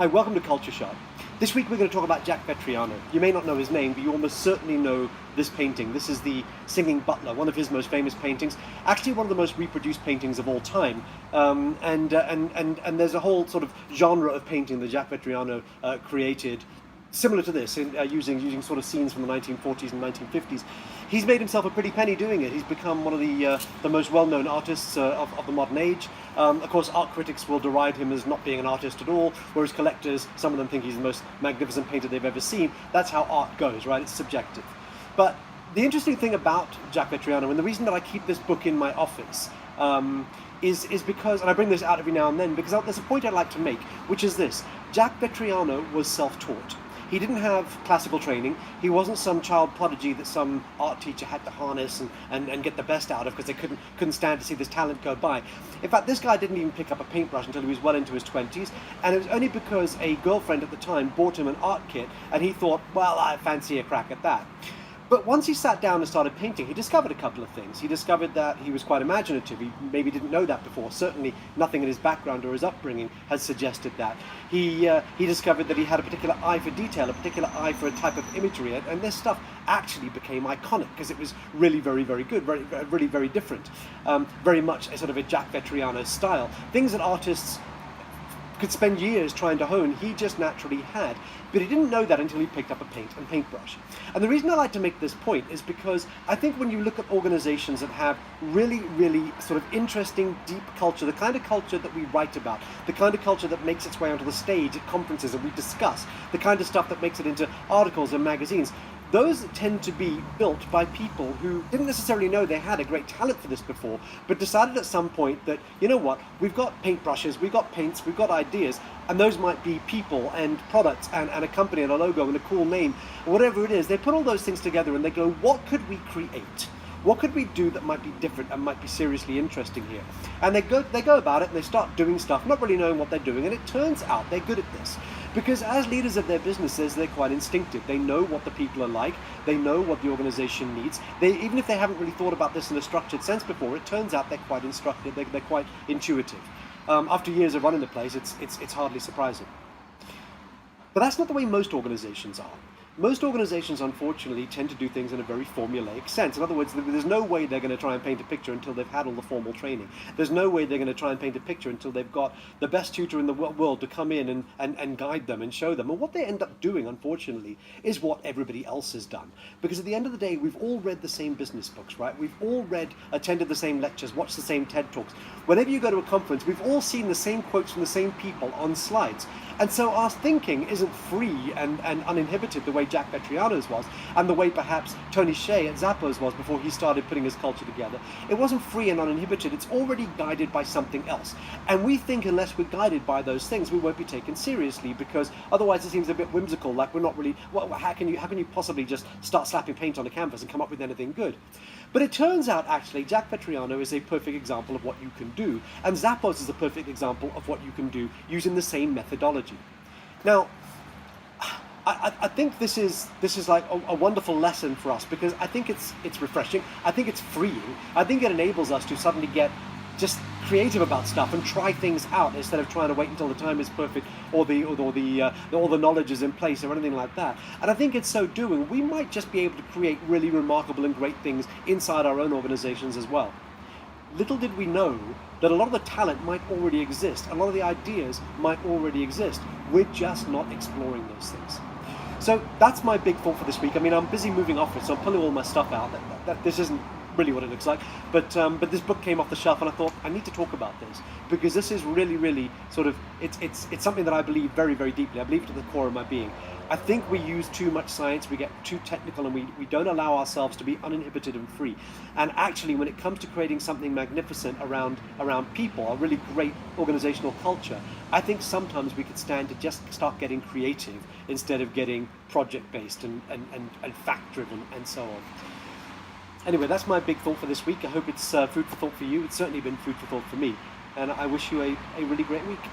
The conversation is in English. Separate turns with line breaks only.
Hi, welcome to Culture Shock. This week we're going to talk about Jack Vetriano. You may not know his name, but you almost certainly know this painting. This is the Singing Butler, one of his most famous paintings. Actually, one of the most reproduced paintings of all time. And there's a whole sort of genre of painting that Jack Vetriano created, similar to this, using sort of scenes from the 1940s and 1950s. He's made himself a pretty penny doing it. He's become one of the most well-known artists of the modern age. Of course, art critics will deride him as not being an artist at all, whereas collectors, some of them think he's the most magnificent painter they've ever seen. That's how art goes, right? It's subjective. But the interesting thing about Jack Vetriano, and the reason that I keep this book in my office, is because, and I bring this out every now and then, because there's a point I'd like to make, which is this. Jack Vetriano was self-taught. He didn't have classical training. He wasn't some child prodigy that some art teacher had to harness and get the best out of because they couldn't stand to see this talent go by. In fact, this guy didn't even pick up a paintbrush until he was well into his 20s, and it was only because a girlfriend at the time bought him an art kit, and he thought, well, I fancy a crack at that. But once he sat down and started painting, he discovered a couple of things. He discovered that he was quite imaginative. He maybe didn't know that before. Certainly nothing in his background or his upbringing has suggested that. He discovered that he had a particular eye for detail, a particular eye for a type of imagery, and this stuff actually became iconic because it was really very, very good, really very different. Very much a sort of a Jack Vetriano style. Things that artists could spend years trying to hone, he just naturally had. But he didn't know that until he picked up a paint and paintbrush. And the reason I like to make this point is because I think when you look at organizations that have really, really sort of interesting, deep culture, the kind of culture that we write about, the kind of culture that makes its way onto the stage at conferences that we discuss, the kind of stuff that makes it into articles and magazines, those tend to be built by people who didn't necessarily know they had a great talent for this before, but decided at some point that, you know what, we've got paintbrushes, we've got paints, we've got ideas, and those might be people and products and a company and a logo and a cool name, whatever it is. They put all those things together and they go, what could we create? What could we do that might be different and might be seriously interesting here? And they go about it and they start doing stuff, not really knowing what they're doing, and it turns out they're good at this. Because as leaders of their businesses, they're quite instinctive. They know what the people are like. They know what the organization needs. Even if they haven't really thought about this in a structured sense before, it turns out they're quite instructive. They're quite intuitive. After years of running the place, it's hardly surprising. But that's not the way most organizations are. Most organizations, unfortunately, tend to do things in a very formulaic sense. In other words, there's no way they're going to try and paint a picture until they've had all the formal training. There's no way they're going to try and paint a picture until they've got the best tutor in the world to come in and guide them and show them. And what they end up doing, unfortunately, is what everybody else has done. Because at the end of the day, we've all read the same business books, right? We've all attended the same lectures, watched the same TED Talks. Whenever you go to a conference, we've all seen the same quotes from the same people on slides. And so our thinking isn't free and uninhibited the way Jack Vetriano's was, and the way perhaps Tony Hsieh at Zappos was before he started putting his culture together. It wasn't free and uninhibited. It's already guided by something else. And we think unless we're guided by those things, we won't be taken seriously, because otherwise it seems a bit whimsical, like we're not really, how can you possibly just start slapping paint on a canvas and come up with anything good? But it turns out, actually, Jack Vetriano is a perfect example of what you can do, and Zappos is a perfect example of what you can do using the same methodology. Now, I think this is like a wonderful lesson for us, because I think it's refreshing. I think it's freeing. I think it enables us to suddenly get just creative about stuff and try things out instead of trying to wait until the time is perfect or all the knowledge is in place or anything like that. And I think in so doing, we might just be able to create really remarkable and great things inside our own organizations as well. Little did we know that a lot of the talent might already exist, a lot of the ideas might already exist. We're just not exploring those things. So that's my big thought for this week. I mean, I'm busy moving office, so I'm pulling all my stuff out. This isn't really what it looks like, but this book came off the shelf and I thought I need to talk about this, because this is really sort of, it's something that I believe very, very deeply. I believe it to the core of my being. I think we use too much science, we get too technical, and we don't allow ourselves to be uninhibited and free. And actually, when it comes to creating something magnificent around people, a really great organizational culture, I think sometimes we could stand to just start getting creative instead of getting project-based and fact-driven and so on. Anyway, that's my big thought for this week. I hope it's food for thought for you. It's certainly been food for thought for me. And I wish you a really great week.